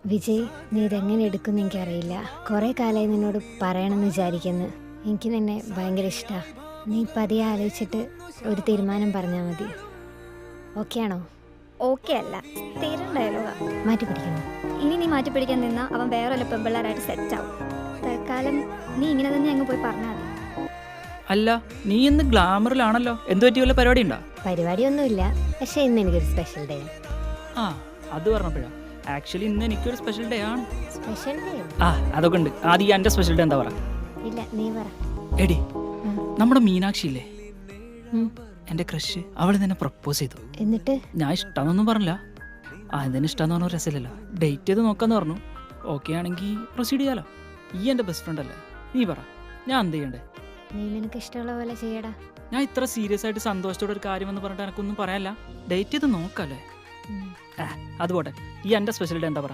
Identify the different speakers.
Speaker 1: വിജയ്, നീ ഇതെങ്ങനെ എടുക്കുമെന്ന് എനിക്കറിയില്ല. കുറേ കാലമായി നിന്നോട് പറയണമെന്ന് വിചാരിക്കുന്നു. എനിക്ക് നിന്നെ ഭയങ്കര ഇഷ്ടമാണ്. നീ പതിയെ ആലോചിച്ചിട്ട് ഒരു തീരുമാനം പറഞ്ഞാൽ മതി. ഓക്കെ ആണോ?
Speaker 2: ഓക്കെ അല്ല, സ്ഥിരം ഡയലോഗാ.
Speaker 1: മാറ്റി പിടിക്കണം.
Speaker 2: ഇനി നീ മാറ്റി പിടിക്കാൻ നിന്നാ അവൻ വേറെ വല്ല പെമ്പിള്ളേരായിട്ട് സെറ്റ് ആവും. തൽക്കാലം നീ ഇങ്ങനെ തന്നെ അങ്ങ് പോയി പറഞ്ഞാൽ മതി.
Speaker 3: അല്ല, നീ ഇന്ന് ഗ്ലാമറിലാണല്ലോ. എന്ത് പറ്റി, വല്ല പരിപാടി ഉണ്ടോ?
Speaker 1: പരിപാടിയൊന്നുമില്ല, പക്ഷേ ഇന്ന് എനിക്കൊരു സ്പെഷ്യൽ ഡേ.
Speaker 3: ആ, അത് പറഞ്ഞപ്പോഴാ. ആക്ച്വലി ഇന്ന് എനിക്കൊരു സ്പെഷ്യൽ ഡേ ആണ്.
Speaker 1: Special day?
Speaker 3: ആ, അതൊക്കെ ഉണ്ട്. ആദ്യം എൻ്റെ സ്പെഷ്യൽ ഡേ എന്താ പറ?
Speaker 1: ഇല്ല, നീ പറ.
Speaker 3: എടി, നമ്മുടെ മീനാക്ഷി ഇല്ലേ,
Speaker 1: ഉം.
Speaker 3: എൻ്റെ ക്രഷ്, അവൾ തന്നെ പ്രപ്പോസ് ചെയ്തു.
Speaker 1: എന്നിട്ട്?
Speaker 3: ഞാൻ ഇഷ്ടമെന്നൊന്നും പറഞ്ഞില്ല. എന്തിനും ഇഷ്ടമെന്ന് പറഞ്ഞ രസമില്ലല്ലോ. ഡേറ്റ് ചെയ്ത് നോക്കാന്ന് പറഞ്ഞു. ഓക്കെ ആണെങ്കിൽ പ്രൊസീഡ് ചെയ്യാലോ. ഈ എൻ്റെ ബെസ്റ്റ് ഫ്രണ്ട് അല്ലേ, നീ പറ, ഞാൻ എന്ത് ചെയ്യണ്ടേ?
Speaker 1: നീ നിനക്ക് ഇഷ്ടമുള്ള പോലെ ചെയ്യടാ.
Speaker 3: ഞാൻ ഇത്ര സീരിയസ് ആയിട്ട് സന്തോഷത്തോടെ ഒരു കാര്യമെന്ന് പറഞ്ഞിട്ട് എനക്കൊന്നും പറയാനില്ല. ഡേറ്റ് ചെയ്ത് നോക്കാല്ലേ. അതുപോട്ടെ, ഈ എൻ്റെ സ്പെഷ്യൽ ഡേ എന്താ പറ?